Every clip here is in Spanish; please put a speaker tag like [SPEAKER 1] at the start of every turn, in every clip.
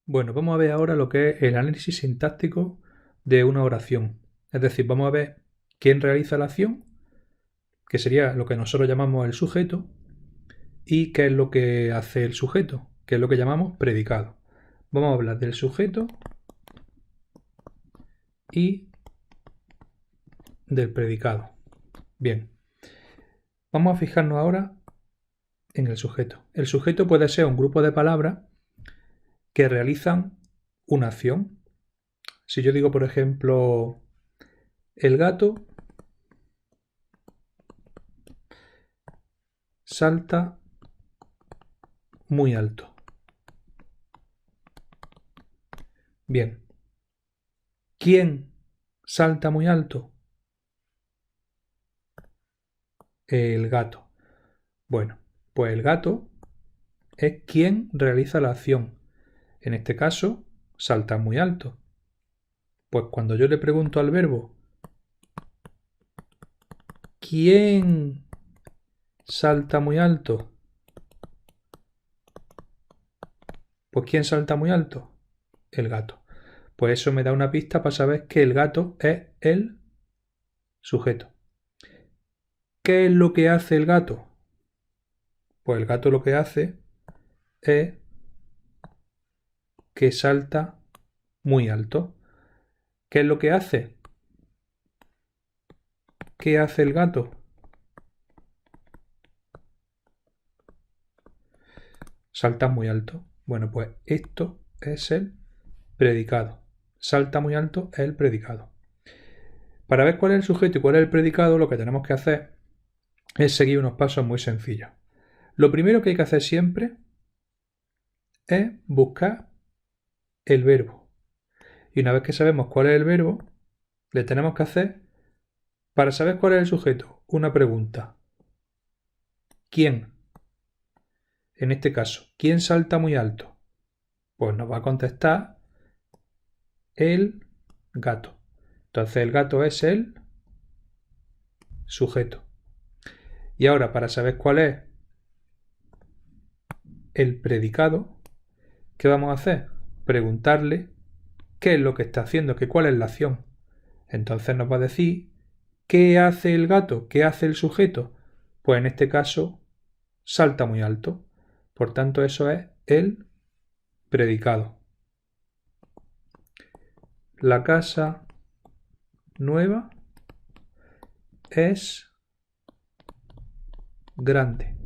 [SPEAKER 1] Bueno, vamos a ver ahora lo que es el análisis sintáctico de una oración. Es decir, vamos a ver quién realiza la acción, que sería lo que nosotros llamamos el sujeto, y qué es lo que hace el sujeto, que es lo que llamamos predicado. Vamos a hablar del sujeto y del predicado. Bien, vamos a fijarnos ahora en el sujeto. El sujeto puede ser un grupo de palabras que realizan una acción. Si yo digo, por ejemplo, el gato salta muy alto. Bien, ¿quién salta muy alto? El gato. Bueno, pues el gato es quien realiza la acción. En este caso, salta muy alto. Pues cuando yo le pregunto al verbo ¿quién salta muy alto? Pues ¿quién salta muy alto? El gato. Pues eso me da una pista para saber que el gato es el sujeto. ¿Qué es lo que hace el gato? Pues el gato lo que hace es que salta muy alto. ¿Qué es lo que hace? ¿Qué hace el gato? Salta muy alto. Bueno, pues esto es el predicado. Salta muy alto es el predicado. Para ver cuál es el sujeto y cuál es el predicado, lo que tenemos que hacer es seguir unos pasos muy sencillos. Lo primero que hay que hacer siempre es buscar el verbo. Y una vez que sabemos cuál es el verbo, le tenemos que hacer, para saber cuál es el sujeto, una pregunta. ¿Quién? En este caso, ¿quién salta muy alto? Pues nos va a contestar el gato. Entonces el gato es el sujeto. Y ahora, para saber cuál es el predicado, ¿qué vamos a hacer? Preguntarle qué es lo que está haciendo, que cuál es la acción. Entonces nos va a decir ¿qué hace el gato? ¿Qué hace el sujeto? Pues en este caso salta muy alto. Por tanto, eso es el predicado. La casa nueva es grande.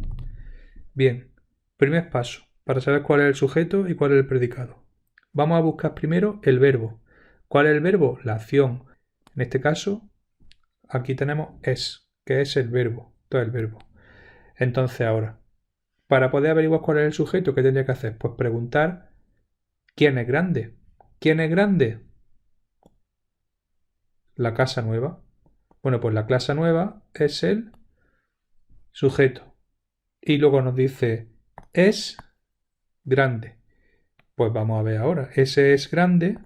[SPEAKER 1] Bien, primer paso, para saber cuál es el sujeto y cuál es el predicado. Vamos a buscar primero el verbo. ¿Cuál es el verbo? La acción. En este caso, aquí tenemos es, que es el verbo, todo el verbo. Entonces ahora, para poder averiguar cuál es el sujeto, ¿qué tendría que hacer? Pues preguntar ¿quién es grande? ¿Quién es grande? La casa nueva. Bueno, pues la casa nueva es el sujeto. Y luego nos dice es grande. Pues vamos a ver ahora. Ese es grande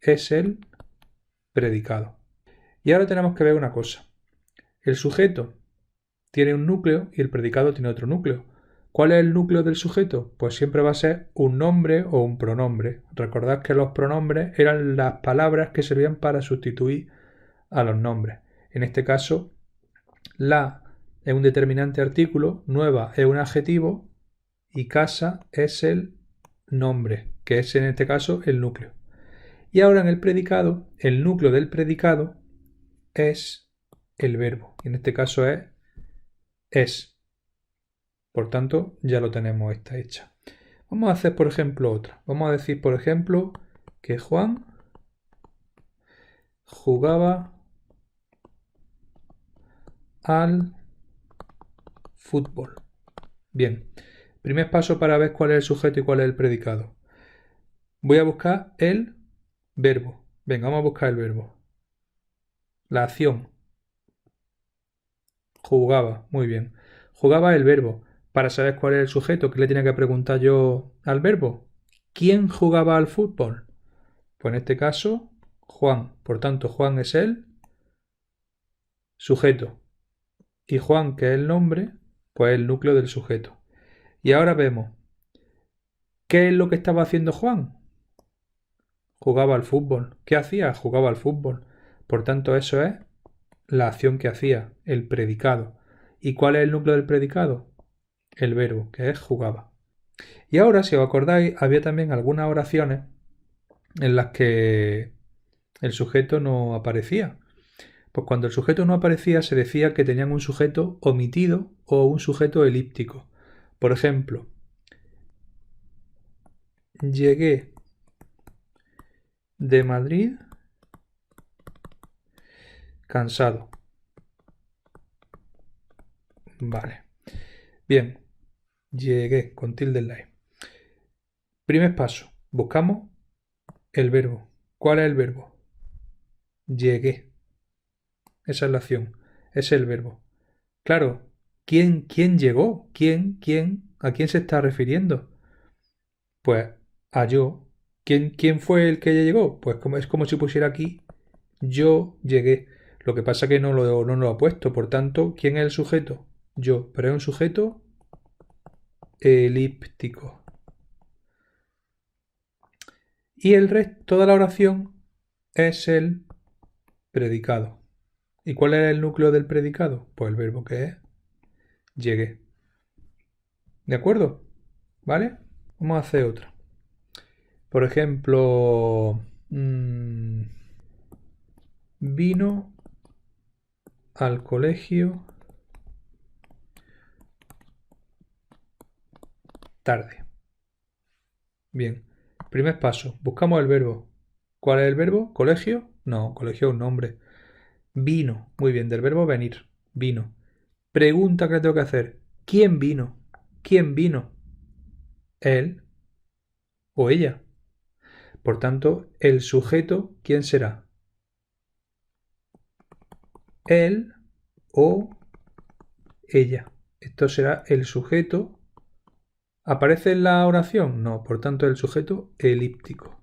[SPEAKER 1] es el predicado. Y ahora tenemos que ver una cosa. El sujeto tiene un núcleo y el predicado tiene otro núcleo. ¿Cuál es el núcleo del sujeto? Pues siempre va a ser un nombre o un pronombre. Recordad que los pronombres eran las palabras que servían para sustituir a los nombres. En este caso, la es un determinante artículo, nueva es un adjetivo y casa es el nombre, que es en este caso el núcleo. Y ahora en el predicado, el núcleo del predicado es el verbo. Y en este caso es. Por tanto, ya lo tenemos esta hecha. Vamos a hacer, por ejemplo, otra. Vamos a decir, por ejemplo, que Juan jugaba al fútbol. Bien, primer paso para ver cuál es el sujeto y cuál es el predicado. Voy a buscar el verbo. Venga, vamos a buscar el verbo. La acción. Jugaba, muy bien. Jugaba el verbo. Para saber cuál es el sujeto, ¿qué le tenía que preguntar yo al verbo? ¿Quién jugaba al fútbol? Pues en este caso, Juan. Por tanto, Juan es el sujeto. Y Juan, que es el nombre, pues el núcleo del sujeto. Y ahora vemos, ¿Qué es lo que estaba haciendo Juan? Jugaba al fútbol. ¿Qué hacía? Jugaba al fútbol. Por tanto, eso es la acción que hacía, el predicado. ¿Y cuál es el núcleo del predicado? El verbo, que es jugaba. Y ahora, si os acordáis, había también algunas oraciones en las que el sujeto no aparecía. Pues cuando el sujeto no aparecía se decía que tenían un sujeto omitido o un sujeto elíptico. Por ejemplo, llegué de Madrid cansado. Vale. Bien. Llegué con tilde en la E. Primer paso. Buscamos el verbo. ¿Cuál es el verbo? Llegué. Esa es la acción. Es el verbo. Claro. ¿Quién llegó? ¿Quién? ¿A quién se está refiriendo? Pues a yo. ¿Quién fue el que llegó? Pues es como si pusiera aquí yo llegué. Lo que pasa es que no lo ha puesto. Por tanto, ¿quién es el sujeto? Yo. Pero es un sujeto elíptico. Y el resto, toda la oración es el predicado. ¿Y cuál es el núcleo del predicado? Pues el verbo que es llegué. ¿De acuerdo? ¿Vale? Vamos a hacer otra. Por ejemplo, vino al colegio tarde. Bien. Primer paso. Buscamos el verbo. ¿Cuál es el verbo? ¿Colegio? No, colegio es un nombre. Vino. Muy bien, del verbo venir. Vino. Pregunta que tengo que hacer. ¿Quién vino? ¿Quién vino? Él o ella. Por tanto, el sujeto, ¿quién será? Él o ella. Esto será el sujeto. ¿Aparece en la oración? No, por tanto, el sujeto elíptico.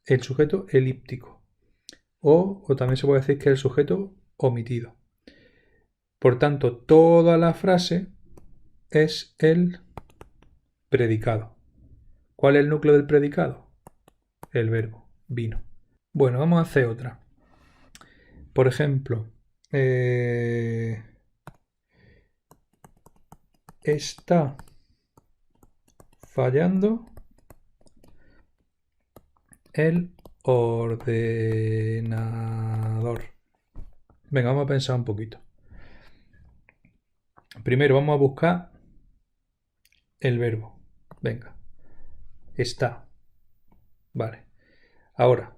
[SPEAKER 1] El sujeto elíptico. O también se puede decir que es el sujeto omitido. Por tanto, toda la frase es el predicado. ¿Cuál es el núcleo del predicado? El verbo, vino. Bueno, vamos a hacer otra. Por ejemplo, está fallando el ordenador. Venga, vamos a pensar un poquito. Primero vamos a buscar el verbo. Venga. Está. Vale. Ahora,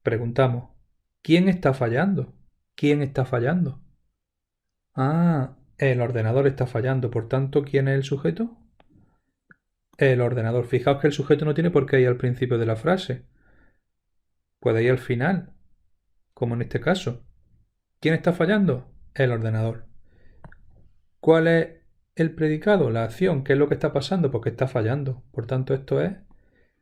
[SPEAKER 1] preguntamos, ¿quién está fallando? ¿Quién está fallando? Ah, el ordenador está fallando. Por tanto, ¿quién es el sujeto? El ordenador. Fijaos que el sujeto no tiene por qué ir al principio de la frase. Puede ir al final, como en este caso. ¿Quién está fallando? El ordenador. ¿Cuál es el predicado? La acción. ¿Qué es lo que está pasando? Porque está fallando. Por tanto, esto es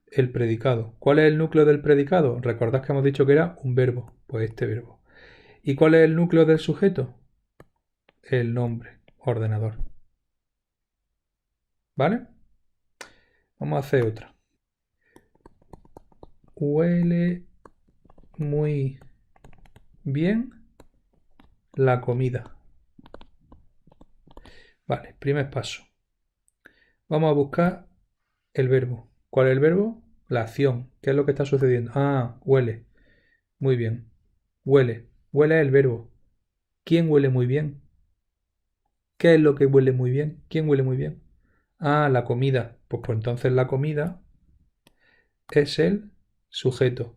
[SPEAKER 1] el predicado. ¿Cuál es el núcleo del predicado? Recordad que hemos dicho que era un verbo. Pues este verbo. ¿Y cuál es el núcleo del sujeto? El nombre, ordenador. ¿Vale? Vamos a hacer otra. Huele muy bien la comida. Vale, primer paso. Vamos a buscar el verbo. ¿Cuál es el verbo? La acción. ¿Qué es lo que está sucediendo? Ah, huele. Muy bien. Huele. Huele es el verbo. ¿Quién huele muy bien? ¿Qué es lo que huele muy bien? ¿Quién huele muy bien? Ah, la comida. Pues entonces la comida es el sujeto.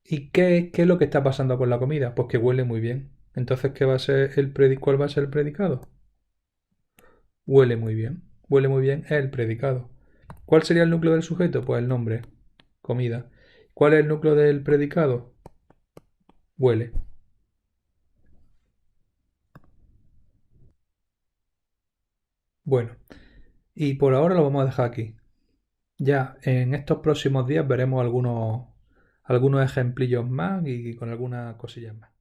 [SPEAKER 1] ¿Y qué es lo que está pasando con la comida? Pues que huele muy bien. Entonces, ¿qué va a ser ¿cuál va a ser el predicado? Huele muy bien. Huele muy bien es el predicado. ¿Cuál sería el núcleo del sujeto? Pues el nombre. Comida. ¿Cuál es el núcleo del predicado? Huele. Bueno, y por ahora lo vamos a dejar aquí. Ya en estos próximos días veremos algunos ejemplillos más y con algunas cosillas más.